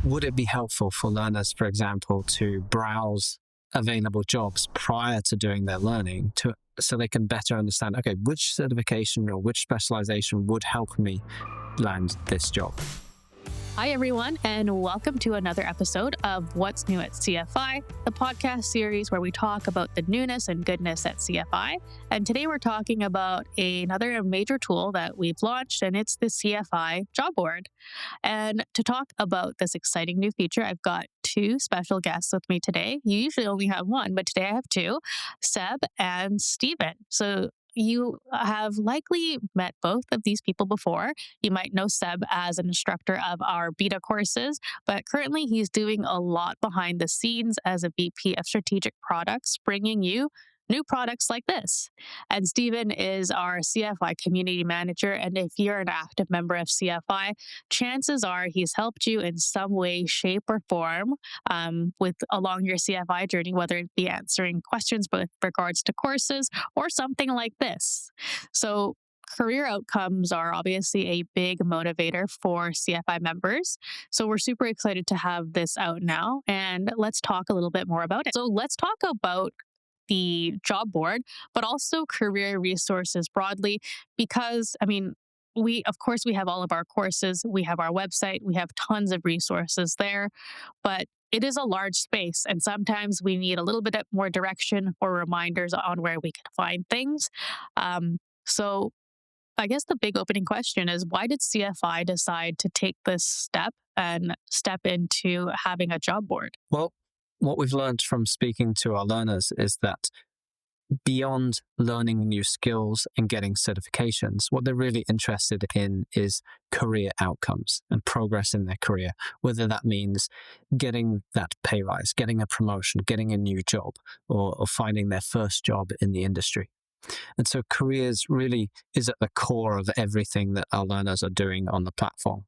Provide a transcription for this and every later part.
Would it be helpful for learners, for example, to browse available jobs prior to doing their learning so they can better understand, okay, which certification or which specialization would help me land this job? Hi, everyone, and welcome to another episode of What's New at CFI, the podcast series where we talk about the newness and goodness at CFI. And today we're talking about another major tool that we've launched, and it's the CFI Job Board. And to talk about this exciting new feature, I've got two special guests with me today. You usually only have one, but today I have two, Seb and Steven. So you have likely met both of these people before. You might know Seb as an instructor of our BIDA courses, but currently he's doing a lot behind the scenes as a VP of Strategic Products, bringing you new products like this. And Steven is our CFI community manager. And if you're an active member of CFI, chances are he's helped you in some way, shape, or form along your CFI journey, whether it be answering questions with regards to courses or something like this. So career outcomes are obviously a big motivator for CFI members. So we're super excited to have this out now. And let's talk a little bit more about it. So let's talk about the job board, but also career resources broadly, because we have all of our courses, we have our website, we have tons of resources there, but it is a large space. And sometimes we need a little bit more direction or reminders on where we can find things. So I guess the big opening question is, why did CFI decide to take this step and step into having a job board? Well, what we've learned from speaking to our learners is that beyond learning new skills and getting certifications, what they're really interested in is career outcomes and progress in their career, whether that means getting that pay rise, getting a promotion, getting a new job, or finding their first job in the industry. And so careers really is at the core of everything that our learners are doing on the platform.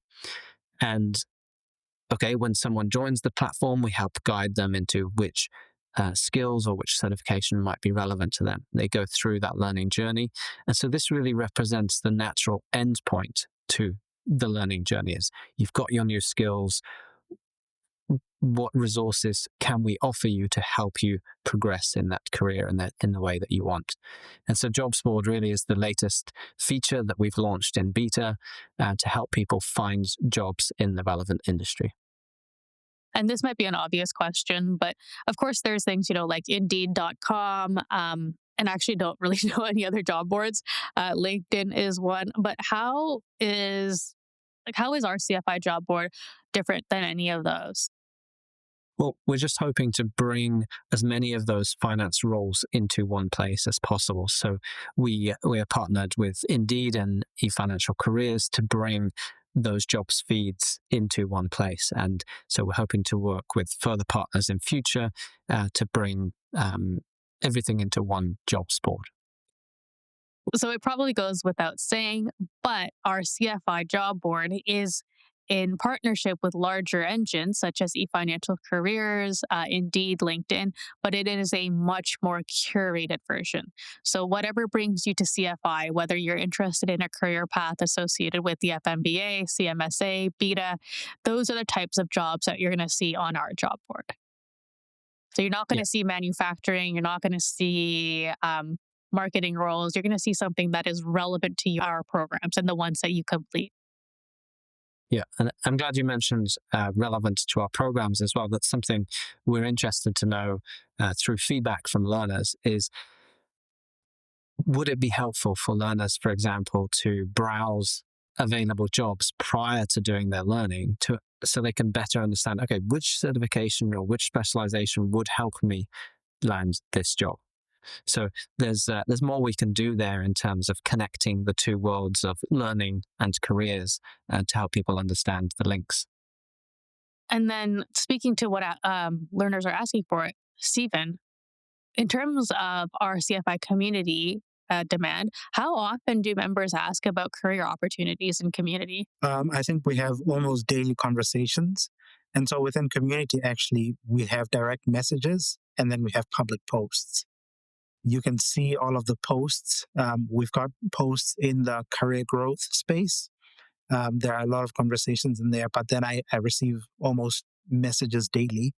And okay, when someone joins the platform, we help guide them into which skills or which certification might be relevant to them. They go through that learning journey. And so this really represents the natural endpoint to the learning journey. Is you've got your new skills. What resources can we offer you to help you progress in that career and in the way that you want? And so Jobs Board really is the latest feature that we've launched in beta to help people find jobs in the relevant industry. And this might be an obvious question, but of course there's things, like Indeed.com, and I actually don't really know any other job boards. LinkedIn is one, but how is our CFI job board different than any of those? Well, we're just hoping to bring as many of those finance roles into one place as possible. So we are partnered with Indeed and eFinancial Careers to bring those jobs feeds into one place. And so we're hoping to work with further partners in future to bring everything into one jobs board. So it probably goes without saying, but our CFI job board is in partnership with larger engines such as eFinancial Careers, Indeed, LinkedIn, but it is a much more curated version. So whatever brings you to CFI, whether you're interested in a career path associated with the FMVA, CMSA, BIDA, those are the types of jobs that you're going to see on our job board. So you're not going to see manufacturing, you're not going to see marketing roles, you're going to see something that is relevant to our programs and the ones that you complete. Yeah, and I'm glad you mentioned relevant to our programs as well. That's something we're interested to know through feedback from learners is, would it be helpful for learners, for example, to browse available jobs prior to doing their learning so they can better understand, okay, which certification or which specialization would help me land this job? So there's more we can do there in terms of connecting the two worlds of learning and careers to help people understand the links. And then speaking to what learners are asking for, Stephen, in terms of our CFI community demand, how often do members ask about career opportunities in community? I think we have almost daily conversations. And so within community, actually, we have direct messages and then we have public posts. You can see all of the posts. We've got posts in the career growth space. There are a lot of conversations in there, but then I receive almost messages daily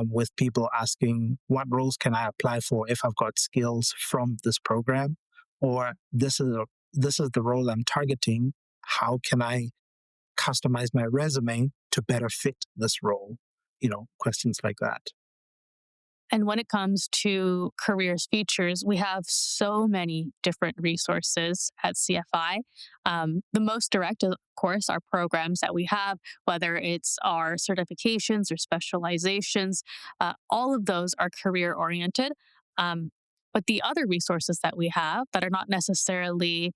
with people asking what roles can I apply for if I've got skills from this program, or this is the role I'm targeting. How can I customize my resume to better fit this role? Questions like that. And when it comes to careers features, we have so many different resources at CFI. The most direct, of course, are programs that we have, whether it's our certifications or specializations. All of those are career oriented. But the other resources that we have that are not necessarily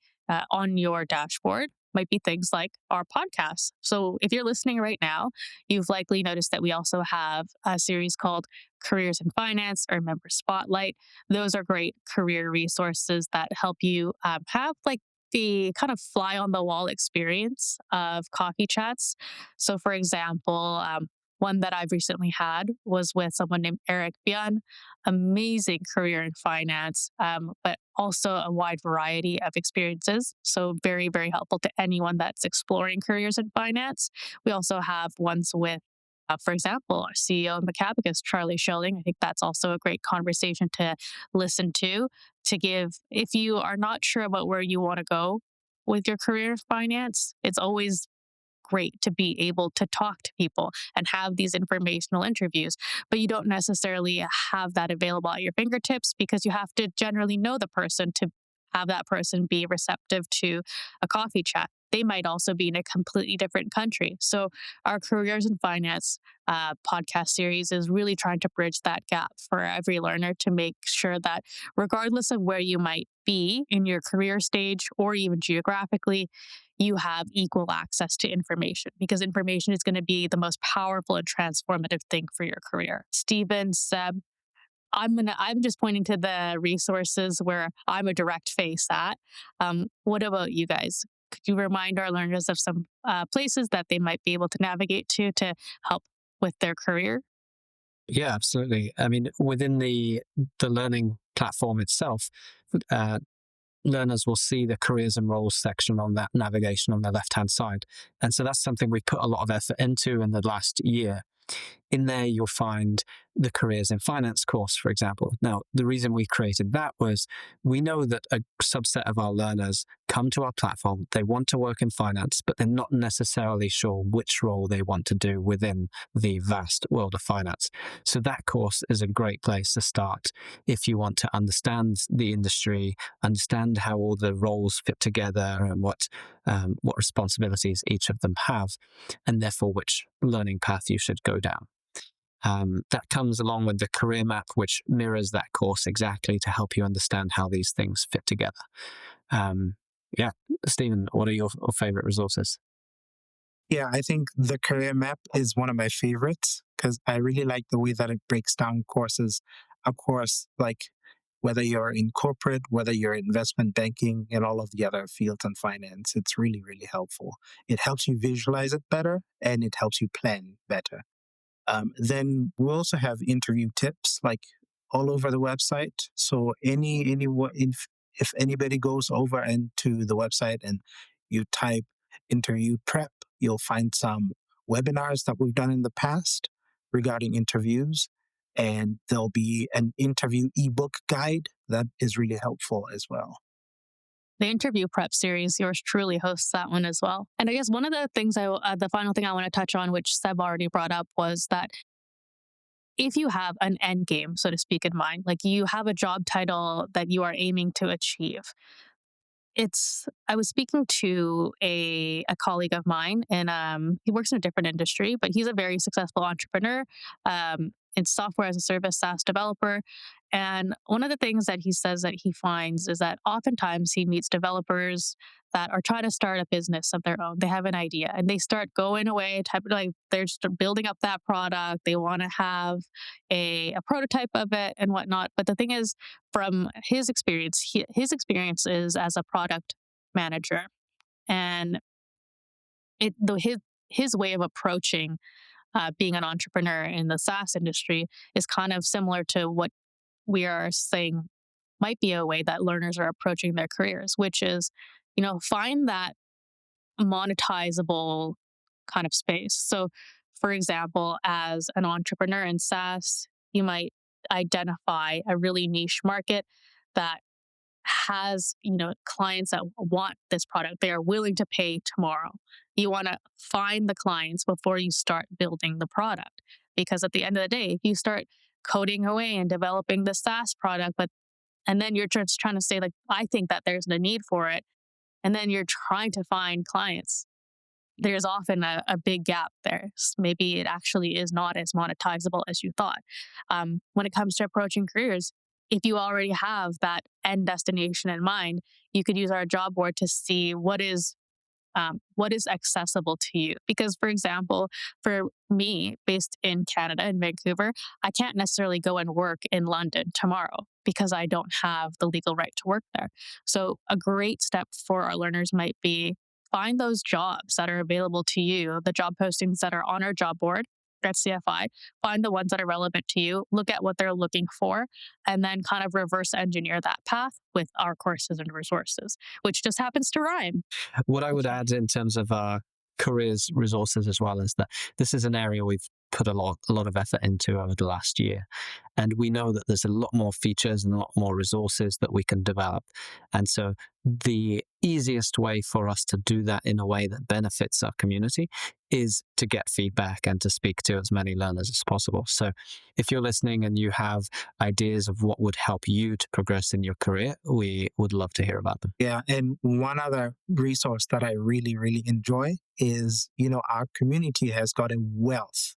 on your dashboard might be things like our podcasts. So if you're listening right now, you've likely noticed that we also have a series called Careers in Finance or Member Spotlight. Those are great career resources that help you have like the kind of fly on the wall experience of coffee chats. So, for example, one that I've recently had was with someone named Eric Byun, amazing career in finance, but also a wide variety of experiences. So, very, very helpful to anyone that's exploring careers in finance. We also have ones with for example, our CEO of Macabacus, Charlie Schilling. I think that's also a great conversation to listen to give, if you are not sure about where you want to go with your career in finance, it's always great to be able to talk to people and have these informational interviews, but you don't necessarily have that available at your fingertips because you have to generally know the person to have that person be receptive to a coffee chat. They might also be in a completely different country. So, our Careers in Finance podcast series is really trying to bridge that gap for every learner to make sure that, regardless of where you might be in your career stage or even geographically, you have equal access to information because information is going to be the most powerful and transformative thing for your career. Stephen, Seb, I'm just pointing to the resources where I'm a direct face at. What about you guys? Could you remind our learners of some places that they might be able to navigate to help with their career? Yeah, absolutely. I mean, within the learning platform itself, uh, learners will see the careers and roles section on that navigation on the left-hand side. And so that's something we've put a lot of effort into in the last year. In there, you'll find the Careers in Finance course, for example. Now, the reason we created that was we know that a subset of our learners come to our platform, they want to work in finance, but they're not necessarily sure which role they want to do within the vast world of finance. So that course is a great place to start if you want to understand the industry, understand how all the roles fit together and what responsibilities each of them have, and therefore which learning path you should go down. That comes along with the career map, which mirrors that course exactly to help you understand how these things fit together. Yeah, Stephen, what are your favorite resources? Yeah, I think the career map is one of my favorites because I really like the way that it breaks down courses. Of course, like whether you're in corporate, whether you're in investment banking, and all of the other fields in finance, it's really, really helpful. It helps you visualize it better and it helps you plan better. Then we also have interview tips like all over the website. So if anybody goes over into the website and you type interview prep, you'll find some webinars that we've done in the past regarding interviews. And there'll be an interview ebook guide that is really helpful as well. The interview prep series, yours truly hosts that one as well. And I guess one of the things the final thing I want to touch on, which Seb already brought up, was that if you have an end game, so to speak, in mind, like you have a job title that you are aiming to achieve, I was speaking to a colleague of mine, and he works in a different industry, but he's a very successful entrepreneur. In software as a service SaaS developer. And one of the things that he says that he finds is that oftentimes he meets developers that are trying to start a business of their own. They have an idea and they start going away, like they're just building up that product. They want to have a prototype of it and whatnot. But the thing is, from his experience, his experience is as a product manager, and his way of approaching being an entrepreneur in the SaaS industry is kind of similar to what we are saying might be a way that learners are approaching their careers, which is, find that monetizable kind of space. So, for example, as an entrepreneur in SaaS, you might identify a really niche market that has, clients that want this product. They are willing to pay tomorrow. You want to find the clients before you start building the product. Because at the end of the day, if you start coding away and developing the SaaS product, and then you're just trying to say, like, I think that there's a need for it, and then you're trying to find clients, there's often a big gap there. Maybe it actually is not as monetizable as you thought. When it comes to approaching careers, if you already have that end destination in mind, you could use our job board to see what is accessible to you. Because, for example, for me, based in Canada, in Vancouver, I can't necessarily go and work in London tomorrow because I don't have the legal right to work there. So a great step for our learners might be find those jobs that are available to you, the job postings that are on our job board at CFI, find the ones that are relevant to you, look at what they're looking for, and then kind of reverse engineer that path with our courses and resources, which just happens to rhyme. What I would add in terms of our careers resources as well is that this is an area we've put a lot of effort into over the last year. And we know that there's a lot more features and a lot more resources that we can develop. And so the easiest way for us to do that in a way that benefits our community is to get feedback and to speak to as many learners as possible. So if you're listening and you have ideas of what would help you to progress in your career, we would love to hear about them. Yeah. And one other resource that I really, really enjoy is, our community has got a wealth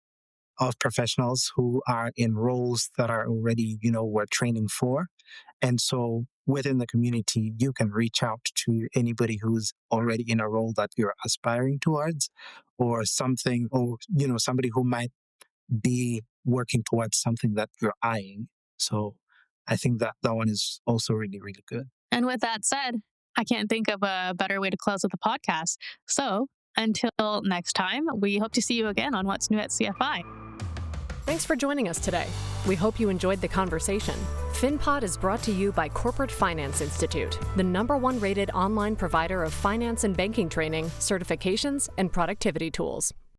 of professionals who are in roles that are already, we're training for. And so within the community, you can reach out to anybody who's already in a role that you're aspiring towards, or something, or, somebody who might be working towards something that you're eyeing. So I think that one is also really, really good. And with that said, I can't think of a better way to close with the podcast. So until next time, we hope to see you again on What's New at CFI. Thanks for joining us today. We hope you enjoyed the conversation. FinPod is brought to you by Corporate Finance Institute, the #1 rated online provider of finance and banking training, certifications, and productivity tools.